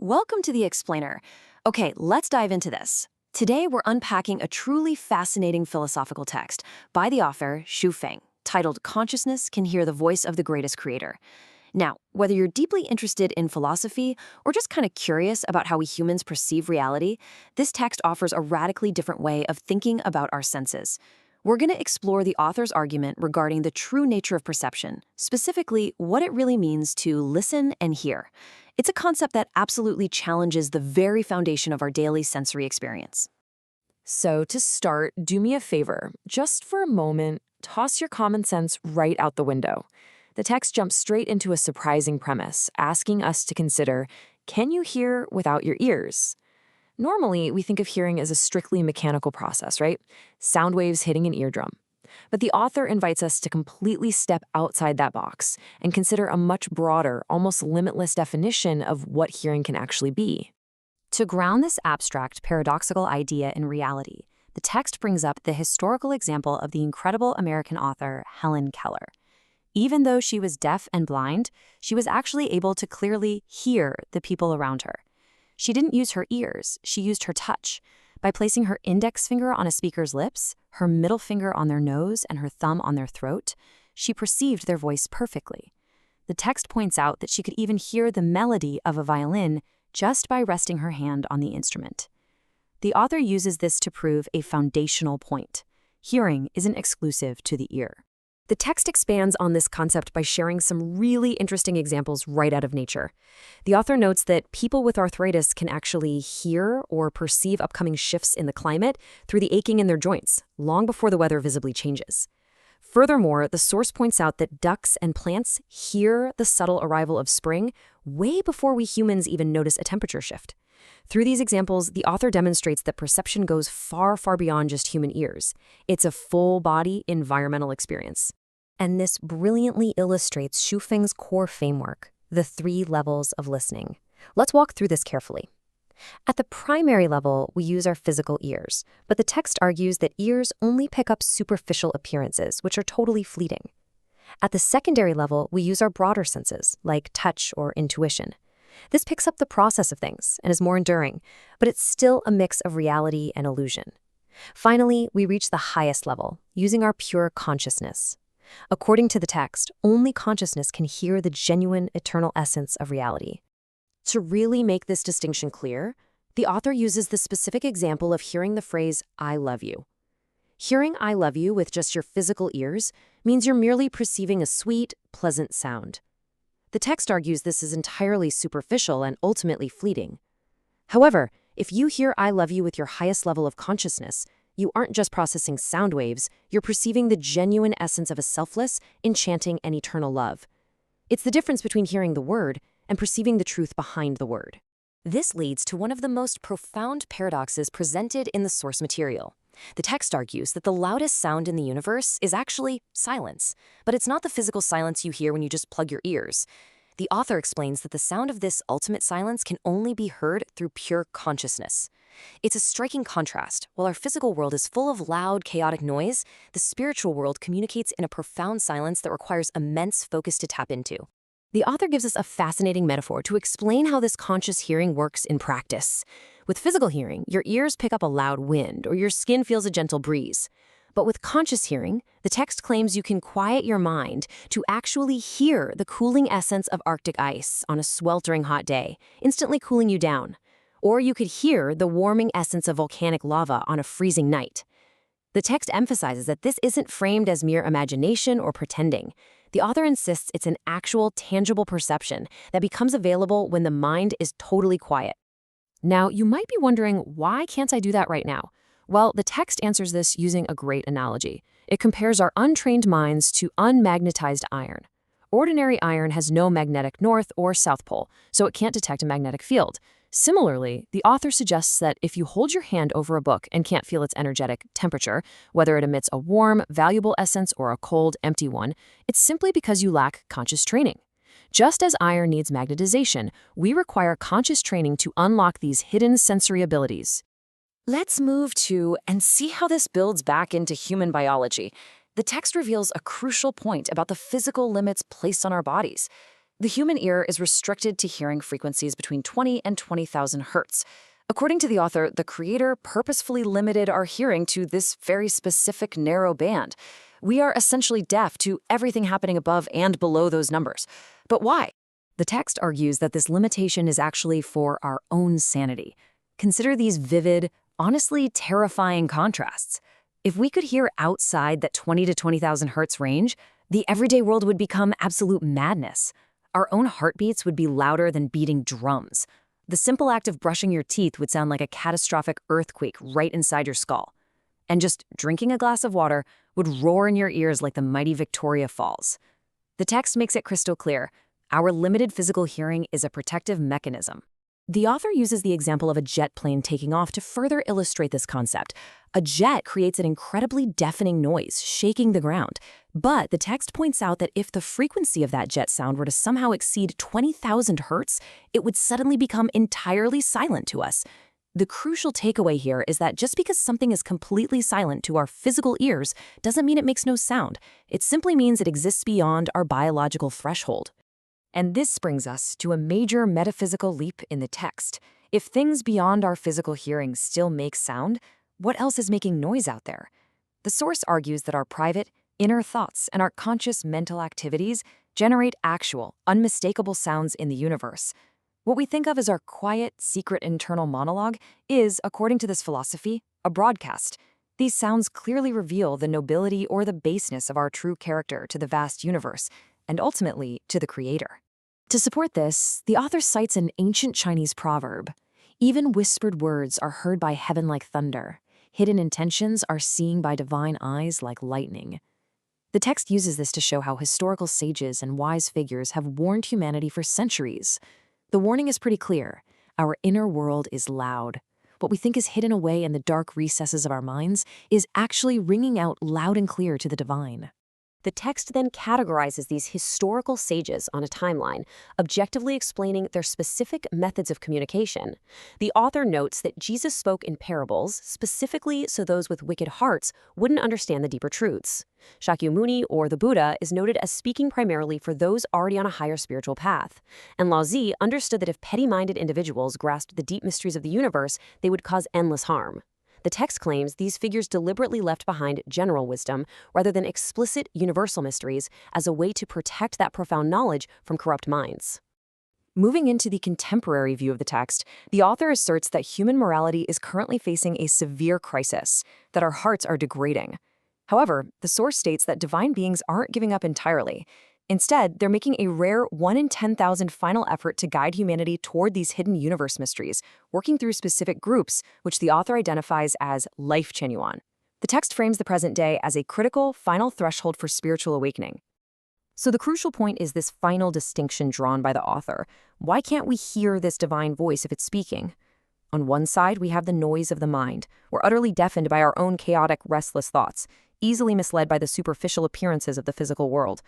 Welcome to the Explainer. Okay, let's dive into this. Today, we're unpacking a truly fascinating philosophical text by the author Xu Feng, titled Consciousness Can Hear the Voice of the Greatest Creator. Now, whether you're deeply interested in philosophy or just kind of curious about how we humans perceive reality, this text offers a radically different way of thinking about our senses. We're going to explore the author's argument regarding the true nature of perception, specifically what it really means to listen and hear. It's a concept that absolutely challenges the very foundation of our daily sensory experience. So to start, do me a favor. Just for a moment, toss your common sense right out the window. The text jumps straight into a surprising premise, asking us to consider, can you hear without your ears? Normally, we think of hearing as a strictly mechanical process, right? Sound waves hitting an eardrum. But the author invites us to completely step outside that box and consider a much broader, almost limitless definition of what hearing can actually be. To ground this abstract, paradoxical idea in reality, the text brings up the historical example of the incredible American author Helen Keller. Even though she was deaf and blind, she was actually able to clearly hear the people around her. She didn't use her ears, she used her touch. By placing her index finger on a speaker's lips, her middle finger on their nose, and her thumb on their throat, she perceived their voice perfectly. The text points out that she could even hear the melody of a violin just by resting her hand on the instrument. The author uses this to prove a foundational point. Hearing isn't exclusive to the ear. The text expands on this concept by sharing some really interesting examples right out of nature. The author notes that people with arthritis can actually hear or perceive upcoming shifts in the climate through the aching in their joints, long before the weather visibly changes. Furthermore, the source points out that ducks and plants hear the subtle arrival of spring way before we humans even notice a temperature shift. Through these examples, the author demonstrates that perception goes far, far beyond just human ears. It's a full-body environmental experience. And this brilliantly illustrates Xu Feng's core framework, the 3 levels of listening. Let's walk through this carefully. At the primary level, we use our physical ears, but the text argues that ears only pick up superficial appearances, which are totally fleeting. At the secondary level, we use our broader senses, like touch or intuition. This picks up the process of things and is more enduring, but it's still a mix of reality and illusion. Finally, we reach the highest level, using our pure consciousness. According to the text, only consciousness can hear the genuine, eternal essence of reality. To really make this distinction clear, the author uses the specific example of hearing the phrase, "I love you." Hearing "I love you" with just your physical ears means you're merely perceiving a sweet, pleasant sound. The text argues this is entirely superficial and ultimately fleeting. However, if you hear "I love you" with your highest level of consciousness, you aren't just processing sound waves, you're perceiving the genuine essence of a selfless, enchanting, and eternal love. It's the difference between hearing the word and perceiving the truth behind the word. This leads to one of the most profound paradoxes presented in the source material. The text argues that the loudest sound in the universe is actually silence, but it's not the physical silence you hear when you just plug your ears. The author explains that the sound of this ultimate silence can only be heard through pure consciousness. It's a striking contrast. While our physical world is full of loud, chaotic noise, the spiritual world communicates in a profound silence that requires immense focus to tap into. The author gives us a fascinating metaphor to explain how this conscious hearing works in practice. With physical hearing, your ears pick up a loud wind or your skin feels a gentle breeze. But with conscious hearing, the text claims you can quiet your mind to actually hear the cooling essence of Arctic ice on a sweltering hot day, instantly cooling you down. Or you could hear the warming essence of volcanic lava on a freezing night. The text emphasizes that this isn't framed as mere imagination or pretending. The author insists it's an actual, tangible perception that becomes available when the mind is totally quiet. Now, you might be wondering, why can't I do that right now? Well, the text answers this using a great analogy. It compares our untrained minds to unmagnetized iron. Ordinary iron has no magnetic north or south pole, so it can't detect a magnetic field. Similarly, the author suggests that if you hold your hand over a book and can't feel its energetic temperature, whether it emits a warm, valuable essence or a cold, empty one, it's simply because you lack conscious training. Just as iron needs magnetization, we require conscious training to unlock these hidden sensory abilities. Let's move to and see how this builds back into human biology. The text reveals a crucial point about the physical limits placed on our bodies. The human ear is restricted to hearing frequencies between 20 and 20,000 hertz. According to the author, the creator purposefully limited our hearing to this very specific narrow band. We are essentially deaf to everything happening above and below those numbers. But why? The text argues that this limitation is actually for our own sanity. Consider these vivid, honestly terrifying contrasts. If we could hear outside that 20 to 20,000 hertz range, the everyday world would become absolute madness. Our own heartbeats would be louder than beating drums. The simple act of brushing your teeth would sound like a catastrophic earthquake right inside your skull. And just drinking a glass of water would roar in your ears like the mighty Victoria Falls. The text makes it crystal clear. Our limited physical hearing is a protective mechanism. The author uses the example of a jet plane taking off to further illustrate this concept. A jet creates an incredibly deafening noise, shaking the ground. But the text points out that if the frequency of that jet sound were to somehow exceed 20,000 hertz, it would suddenly become entirely silent to us. The crucial takeaway here is that just because something is completely silent to our physical ears doesn't mean it makes no sound. It simply means it exists beyond our biological threshold. And this brings us to a major metaphysical leap in the text. If things beyond our physical hearing still make sound, what else is making noise out there? The source argues that our private, inner thoughts and our conscious mental activities generate actual, unmistakable sounds in the universe. What we think of as our quiet, secret internal monologue is, according to this philosophy, a broadcast. These sounds clearly reveal the nobility or the baseness of our true character to the vast universe, and ultimately to the creator. To support this, the author cites an ancient Chinese proverb: "Even whispered words are heard by heaven like thunder. Hidden intentions are seen by divine eyes like lightning." The text uses this to show how historical sages and wise figures have warned humanity for centuries. The warning is pretty clear. Our inner world is loud. What we think is hidden away in the dark recesses of our minds is actually ringing out loud and clear to the divine. The text then categorizes these historical sages on a timeline, objectively explaining their specific methods of communication. The author notes that Jesus spoke in parables, specifically so those with wicked hearts wouldn't understand the deeper truths. Shakyamuni, or the Buddha, is noted as speaking primarily for those already on a higher spiritual path. And Lao-Tzu understood that if petty-minded individuals grasped the deep mysteries of the universe, they would cause endless harm. The text claims these figures deliberately left behind general wisdom rather than explicit universal mysteries as a way to protect that profound knowledge from corrupt minds. Moving into the contemporary view of the text, the author asserts that human morality is currently facing a severe crisis, that our hearts are degrading. However, the source states that divine beings aren't giving up entirely. Instead, they're making a rare 1 in 10,000 final effort to guide humanity toward these hidden universe mysteries, working through specific groups, which the author identifies as Lifechanyuan. The text frames the present day as a critical, final threshold for spiritual awakening. So the crucial point is this final distinction drawn by the author. Why can't we hear this divine voice if it's speaking? On one side, we have the noise of the mind. We're utterly deafened by our own chaotic, restless thoughts, easily misled by the superficial appearances of the physical world.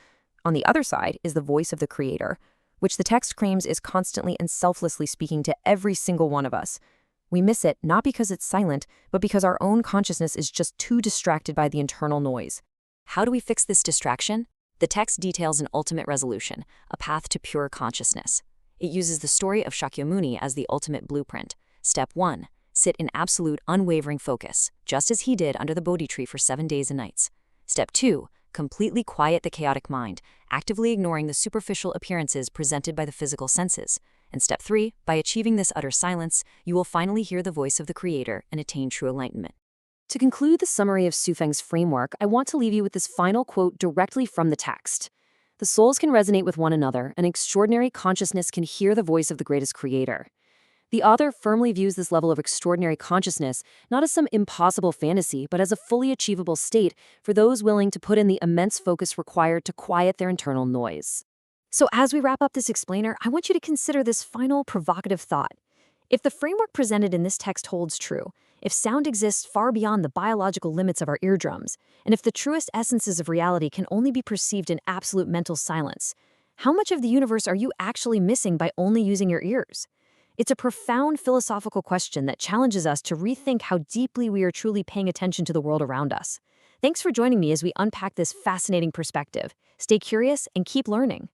On the other side is the voice of the Creator, which the text claims is constantly and selflessly speaking to every single one of us. We miss it not because it's silent, but because our own consciousness is just too distracted by the internal noise. How do we fix this distraction? The text details an ultimate resolution, a path to pure consciousness. It uses the story of Shakyamuni as the ultimate blueprint. Step 1. Sit in absolute, unwavering focus, just as he did under the Bodhi tree for 7 days and nights. Step 2. Completely quiet the chaotic mind, actively ignoring the superficial appearances presented by the physical senses. And step 3, by achieving this utter silence, you will finally hear the voice of the Creator and attain true enlightenment. To conclude the summary of Su Feng's framework, I want to leave you with this final quote directly from the text. The souls can resonate with one another, and extraordinary consciousness can hear the voice of the greatest Creator. The author firmly views this level of extraordinary consciousness not as some impossible fantasy, but as a fully achievable state for those willing to put in the immense focus required to quiet their internal noise. So as we wrap up this explainer, I want you to consider this final provocative thought. If the framework presented in this text holds true, if sound exists far beyond the biological limits of our eardrums, and if the truest essences of reality can only be perceived in absolute mental silence, how much of the universe are you actually missing by only using your ears? It's a profound philosophical question that challenges us to rethink how deeply we are truly paying attention to the world around us. Thanks for joining me as we unpack this fascinating perspective. Stay curious and keep learning.